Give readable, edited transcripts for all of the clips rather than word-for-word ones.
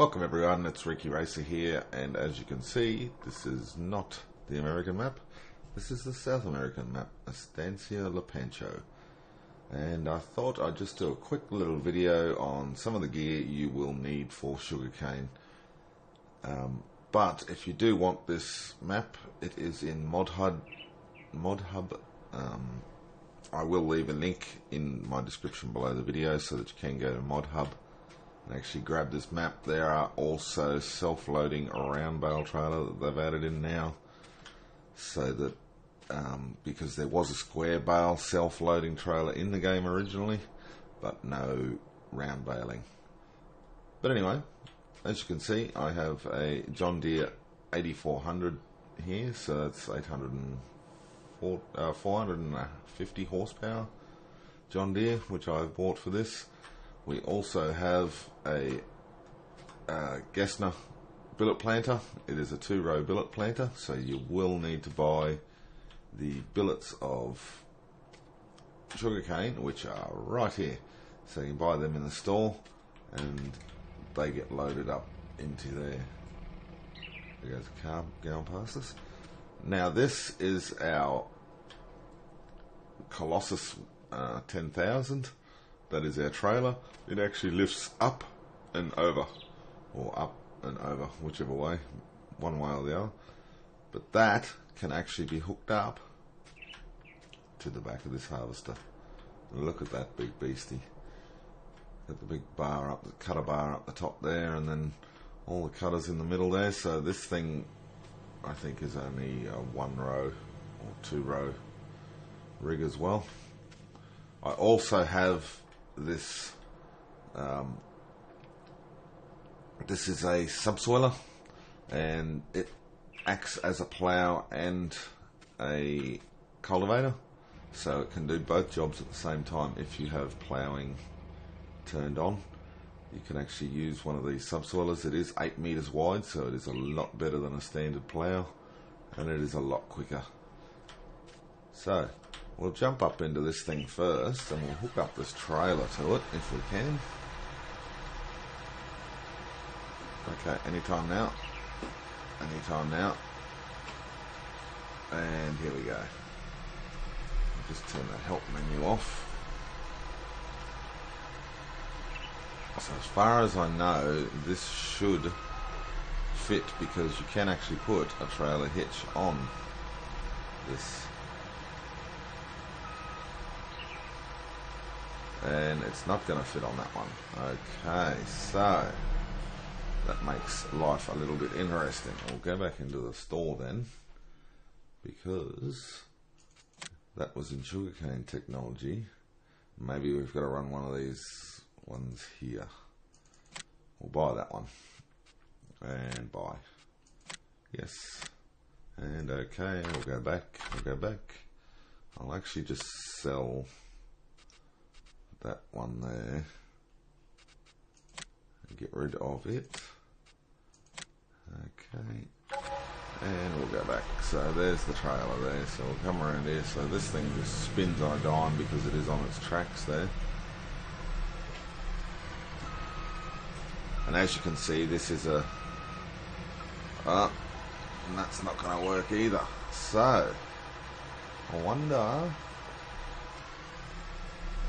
Welcome everyone, it's Reekyracer here, and as you can see, this is not the American map, this is the South American map, Estancia La Pancho. And I thought I'd just do a quick little video on some of the gear you will need for sugarcane. But if you do want this map, it is in ModHub. I will leave a link in my description below the video so that you can go to ModHub and actually grab this map. There are also self-loading round bale trailer that they've added in now, so that because there was a square bale self-loading trailer in the game originally, but no round baling. But anyway, as you can see, I have a John Deere 8400 here, so that's 450 horsepower John Deere, which I've bought for this. We also have a Gessner billet planter. It is a 2-row billet planter, so you will need to buy the billets of sugarcane, which are right here. So you can buy them in the store and they get loaded up into there. There goes a car going past us. Now this is our Colossus 10,000. That is our trailer. It actually lifts up and over, or up and over, whichever way, one way or the other. But that can actually be hooked up to the back of this harvester. Look at that big beastie. Got the big bar up, the cutter bar up the top there, and then all the cutters in the middle there. So this thing, I think, is only a 1-row or 2-row rig as well. I also have this. This is a subsoiler, and it acts as a plough and a cultivator, so it can do both jobs at the same time. If you have ploughing turned on, you can actually use one of these subsoilers. It is 8 meters wide, so it is a lot better than a standard plough, and it is a lot quicker. So we'll jump up into this thing first, and we'll hook up this trailer to it if we can. Okay, anytime now. Anytime now. And here we go. I'll just turn the help menu off. So as far as I know, this should fit, because you can actually put a trailer hitch on this. And it's not going to fit on that one. Okay, so that makes life a little bit interesting. We'll go back into the store then, because that was in sugarcane technology. Maybe we've got to run one of these ones here. We'll buy that one. And buy. Yes. And okay, we'll go back. We'll go back. I'll actually just sell that one there and get rid of it. Okay, and we'll go back. So there's the trailer there, so we'll come around here. So this thing just spins on a dime because it is on its tracks there. And as you can see, this is a and that's not going to work either. So I wonder,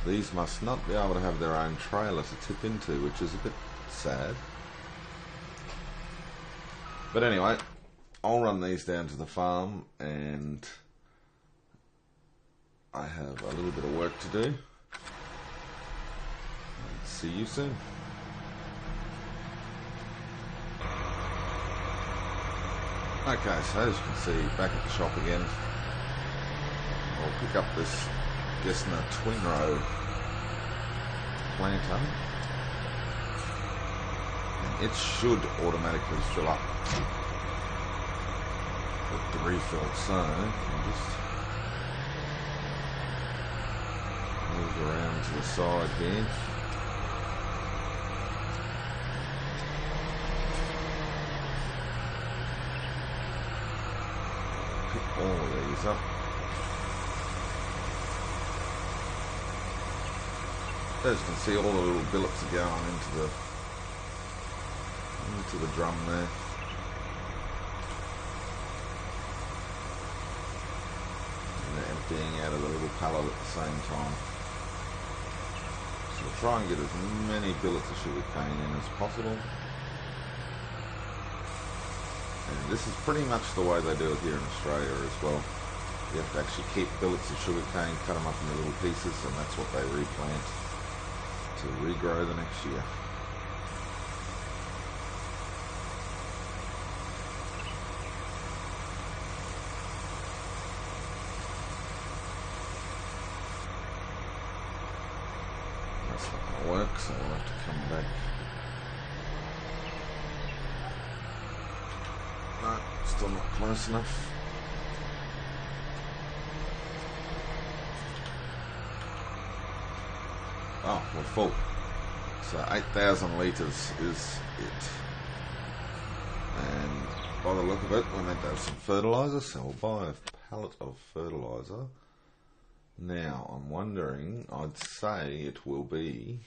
these must not be able to have their own trailer to tip into, which is a bit sad. But anyway, I'll run these down to the farm, and I have a little bit of work to do. See you soon. Okay, so as you can see, back at the shop again. I'll pick up this Gessner twin-row planter, and it should automatically fill up with the refill. So I'll just move around to the side here. Pick all of these up. As you can see, all the little billets are going into into the drum there. And they're emptying out of the little pallet at the same time. So we'll try and get as many billets of sugarcane in as possible. And this is pretty much the way they do it here in Australia as well. You have to actually keep billets of sugarcane, cut them up into little pieces, and that's what they replant to regrow the next year. That's not going to work, so we'll have to come back. No, still not close enough. Oh, we're full. So 8,000 litres is it. And by the look of it, we're meant to have some fertiliser, so we'll buy a pallet of fertiliser. Now, I'm wondering, I'd say it will be,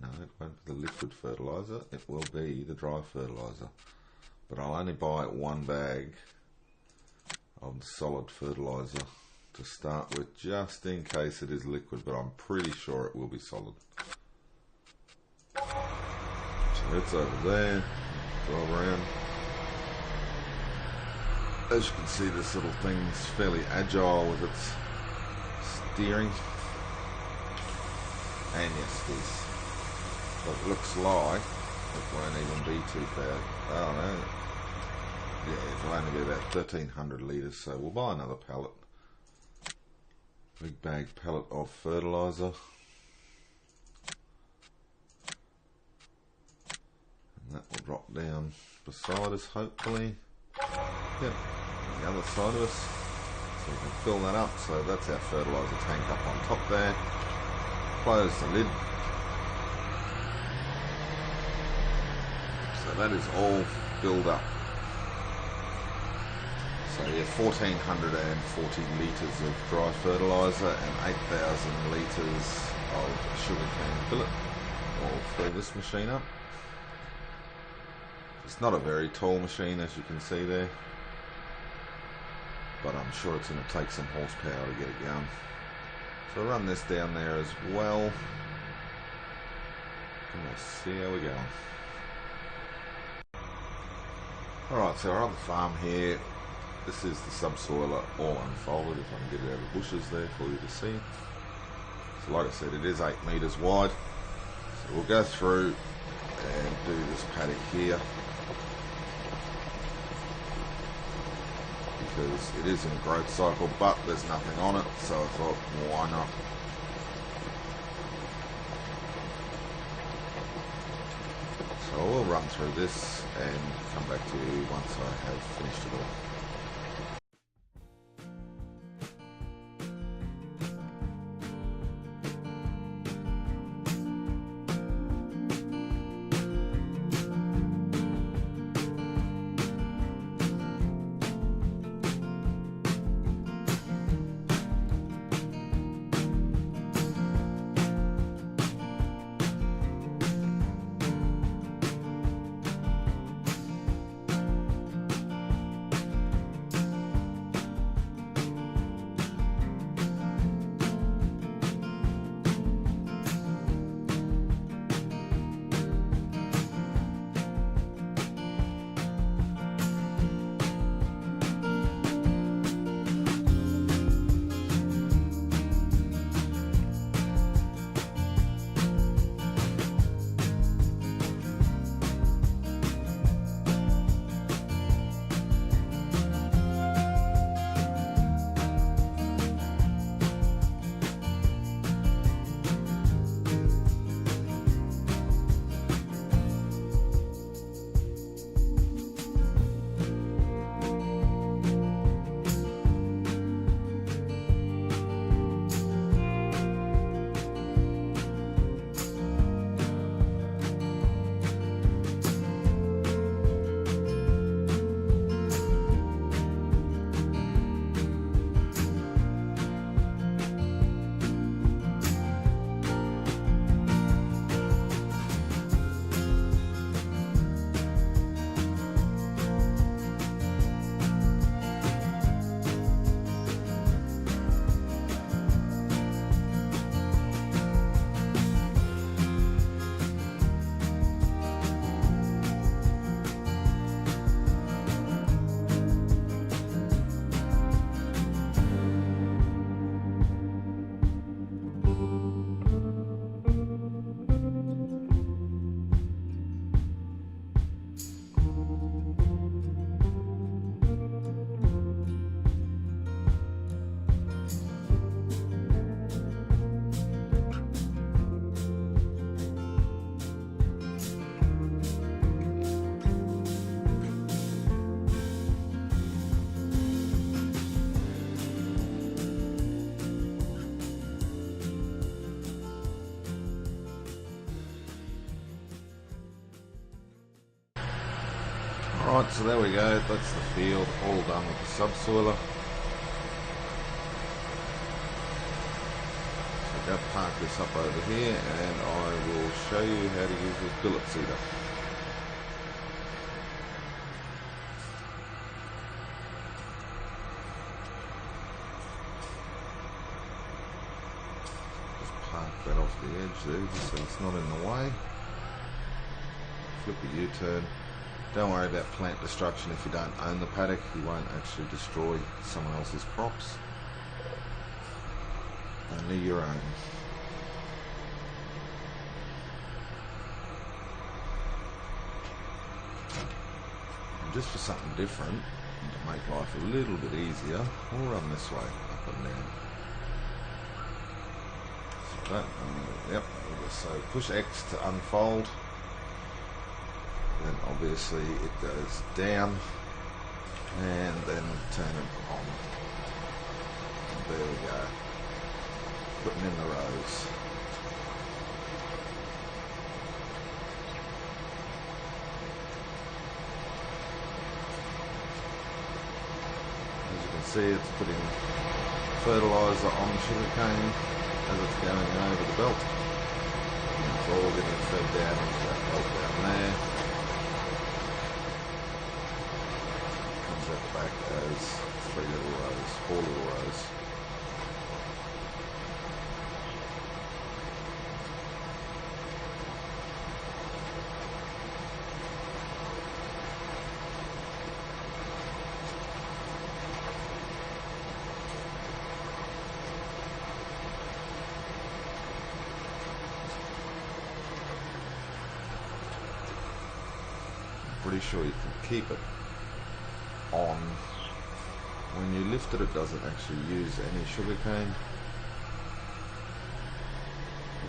no, it won't be the liquid fertiliser, it will be the dry fertiliser. But I'll only buy 1 bag of solid fertiliser to start with, just in case it is liquid, but I'm pretty sure it will be solid. So it's over there, drive around. As you can see, this little thing's fairly agile with its steering. And yes, it is. But it looks like it won't even be too bad. Oh no. Yeah, it'll only be about 1,300 litres, so we'll buy another pallet. Big bag pallet of fertiliser. And that will drop down beside us, hopefully. Yep, on the other side of us. So we can fill that up. So that's our fertiliser tank up on top there. Close the lid. So that is all filled up. So yeah, 1,440 litres of dry fertiliser and 8,000 litres of sugarcane billet. I'll fill this machine up. It's not a very tall machine, as you can see there, but I'm sure it's going to take some horsepower to get it going. So I'll run this down there as well, and we'll see how we go. Alright, so we're on the farm here. This is the subsoiler all unfolded, if I can get it out of the bushes there for you to see. So like I said, it is 8 metres wide. So we'll go through and do this paddock here, because it is in a growth cycle, but there's nothing on it, so I thought, why not? So we'll run through this and come back to you once I have finished it all. Right, so there we go, that's the field all done with the subsoiler. So go park this up over here and I will show you how to use this billet seeder. Just park that off the edge there just so it's not in the way. Flip a U-turn. Don't worry about plant destruction if you don't own the paddock. You won't actually destroy someone else's crops. Only your own. And just for something different, to make life a little bit easier, we'll run this way, up and down. So that, yep, so push X to unfold. Then obviously it goes down and then turn it on. And there we go. Putting in the rows. As you can see, it's putting fertiliser on the sugarcane as it's going over the belt. And it's all getting fed down into that belt down there. Back as 3 little rows, 4 little rows. I'm pretty sure you can keep it on. When you lift it, it doesn't actually use any sugarcane.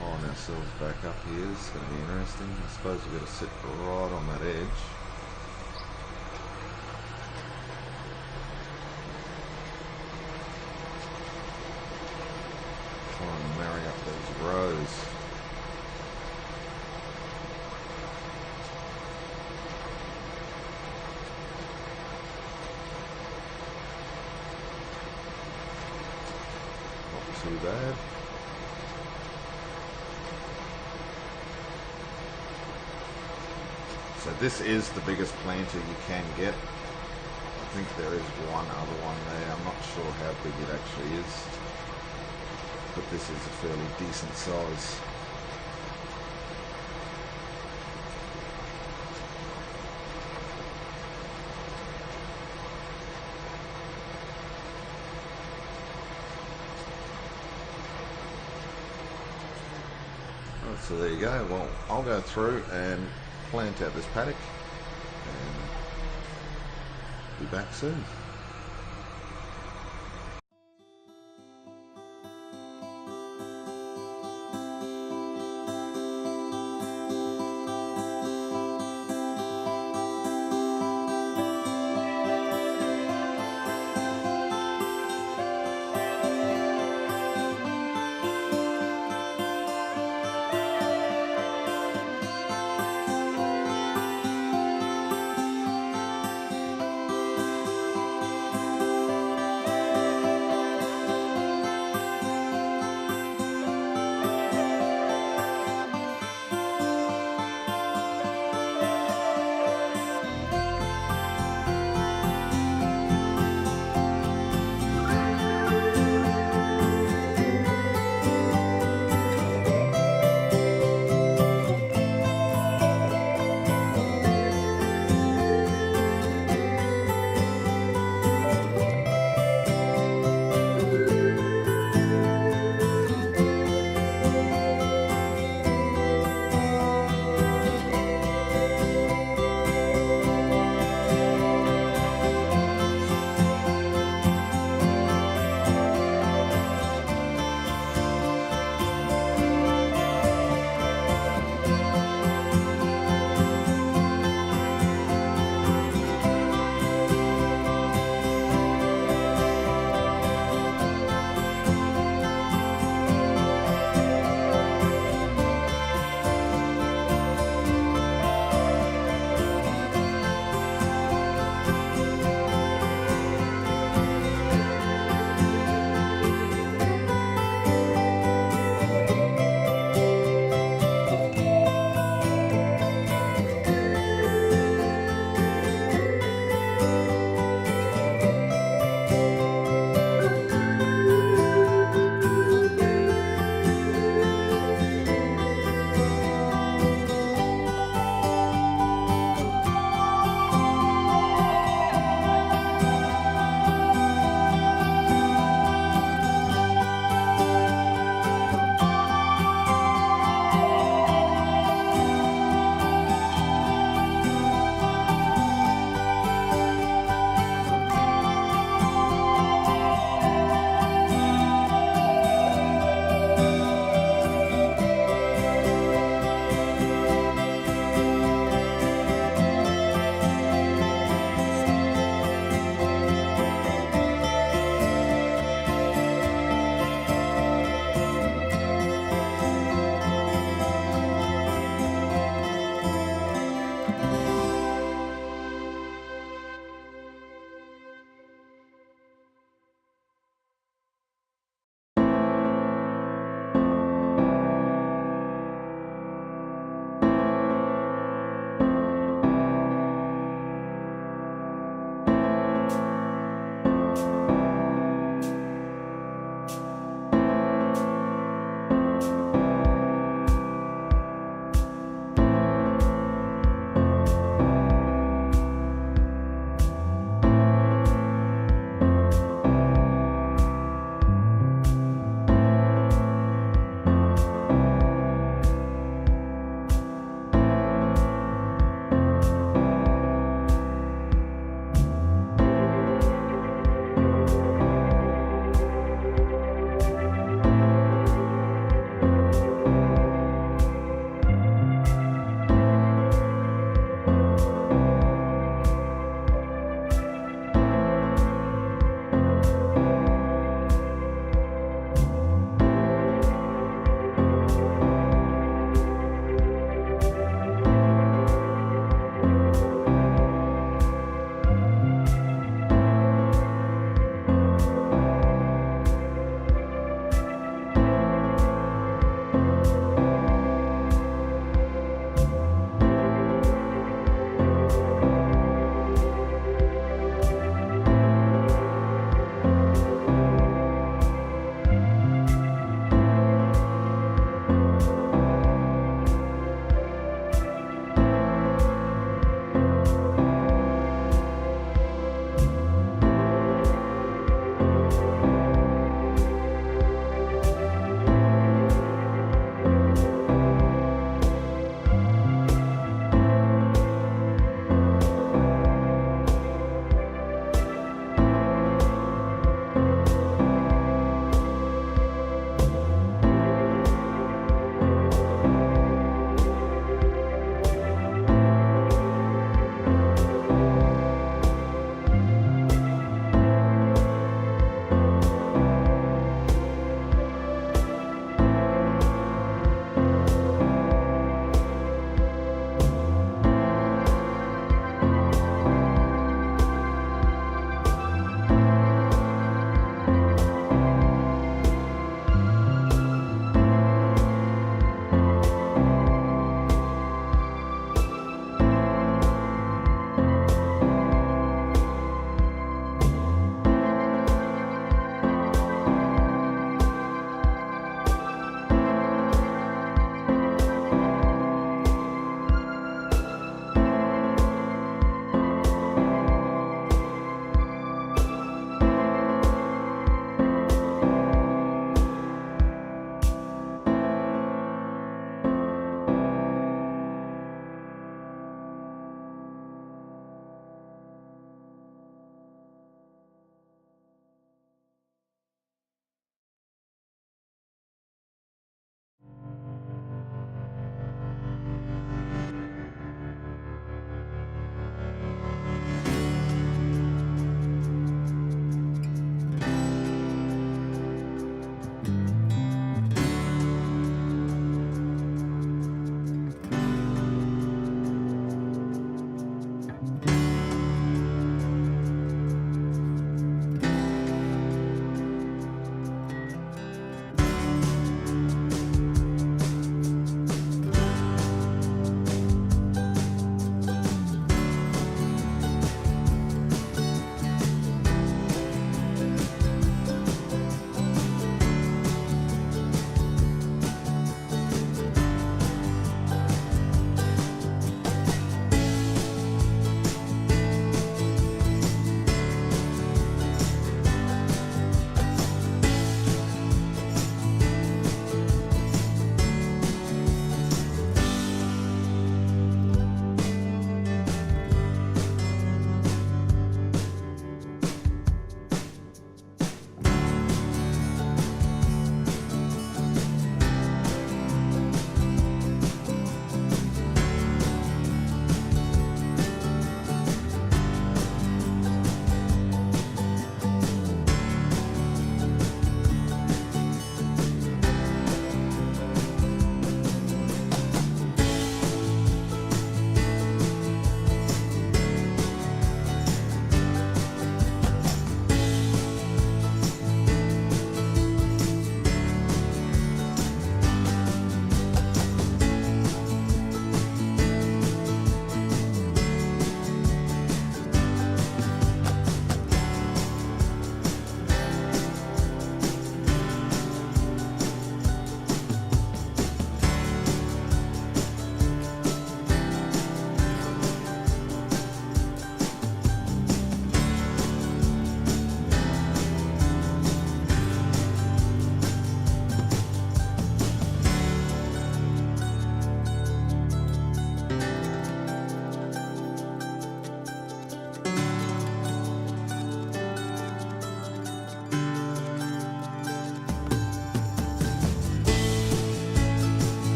Line ourselves back up here. It's going to be interesting. I suppose we've got to sit right on that edge. Try and marry up those rows. Too bad. So this is the biggest planter you can get. I think there is one other one there. I'm not sure how big it actually is, but this is a fairly decent size. So there you go. Well, I'll go through and plant out this paddock and be back soon.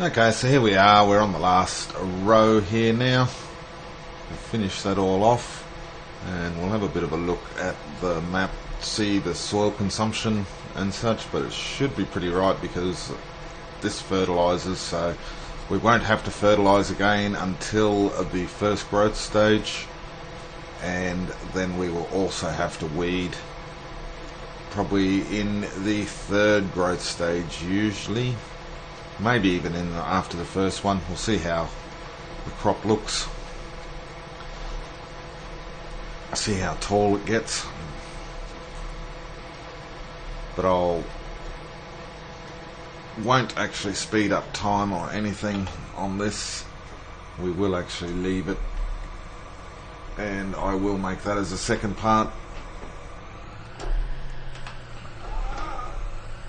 Okay, so here we are, we're on the last row here now. We'll finish that all off and we'll have a bit of a look at the map, see the soil consumption and such, but it should be pretty right because this fertilises, so we won't have to fertilise again until the first growth stage, and then we will also have to weed probably in the third growth stage usually. Maybe even after the first one. We'll see how the crop looks. See how tall it gets. But won't actually speed up time or anything on this. We will actually leave it, and I will make that as a second part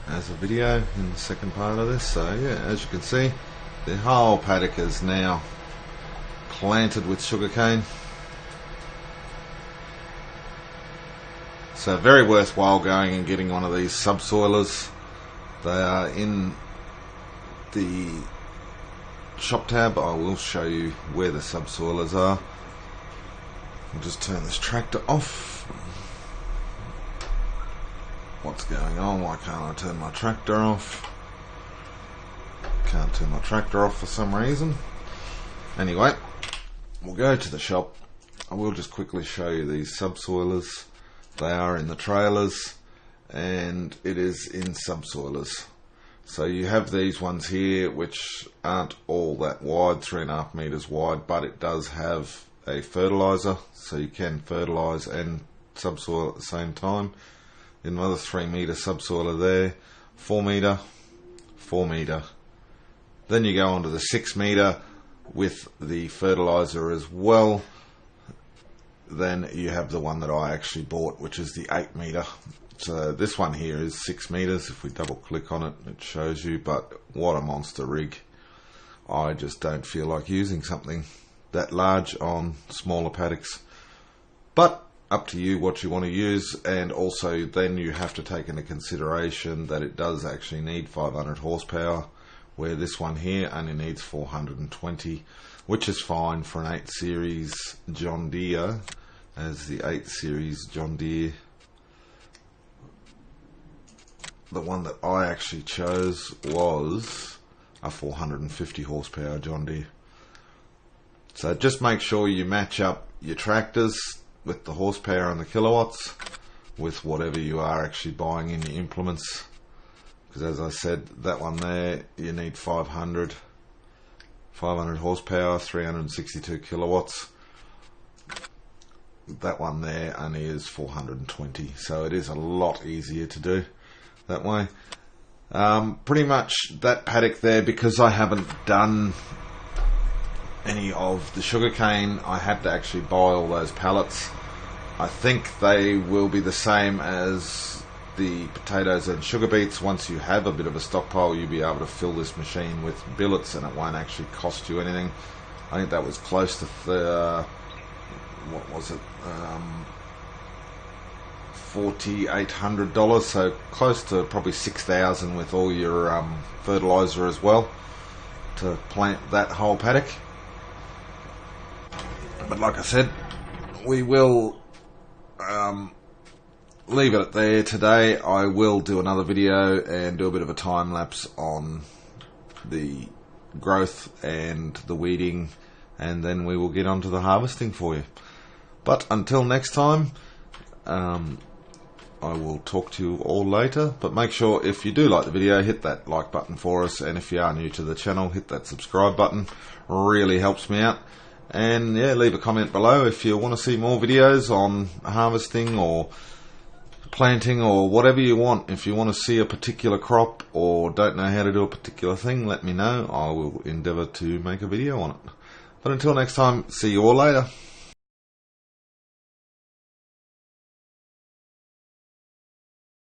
as a video in the second part of this. So yeah, as you can see, the whole paddock is now planted with sugarcane. So very worthwhile going and getting one of these subsoilers. They are in the shop tab. I will show you where the subsoilers are. I'll just turn this tractor off. What's going on? Why can't I turn my tractor off? Can't turn my tractor off for some reason. Anyway, we'll go to the shop. I will just quickly show you these subsoilers. They are in the trailers and it is in subsoilers. So you have these ones here which aren't all that wide, 3.5 meters wide, but it does have a fertilizer, so you can fertilize and subsoil at the same time. Another 3 meter subsoiler there, 4 meter, 4 meter. Then you go on to the 6 meter with the fertilizer as well. Then you have the one that I actually bought, which is the 8 meter. So this one here is 6 meters. If we double click on it, it shows you, but what a monster rig. I just don't feel like using something that large on smaller paddocks. But up to you what you want to use, and also then you have to take into consideration that it does actually need 500 horsepower, where this one here only needs 420, which is fine for an 8 series John Deere, as the 8 series John Deere, the one that I actually chose, was a 450 horsepower John Deere. So just make sure you match up your tractors with the horsepower and the kilowatts with whatever you are actually buying in your implements, because as I said, that one there you need 500 horsepower, 362 kilowatts. That one there only is 420, so it is a lot easier to do that way. Pretty much that paddock there, because I haven't done any of the sugarcane, I had to actually buy all those pallets. I think they will be the same as the potatoes and sugar beets. Once you have a bit of a stockpile, you'll be able to fill this machine with billets and it won't actually cost you anything. I think that was close to what was it, $4,800, so close to probably $6,000 with all your fertilizer as well to plant that whole paddock. But like I said, we will leave it there today. I will do another video and do a bit of a time lapse on the growth and the weeding, and then we will get on to the harvesting for you. But until next time, I will talk to you all later. But make sure, if you do like the video, hit that like button for us, and if you are new to the channel, hit that subscribe button. Really helps me out. And yeah, leave a comment below if you want to see more videos on harvesting or planting or whatever you want. If you want to see a particular crop or don't know how to do a particular thing, let me know. I will endeavour to make a video on it. But until next time, see you all later.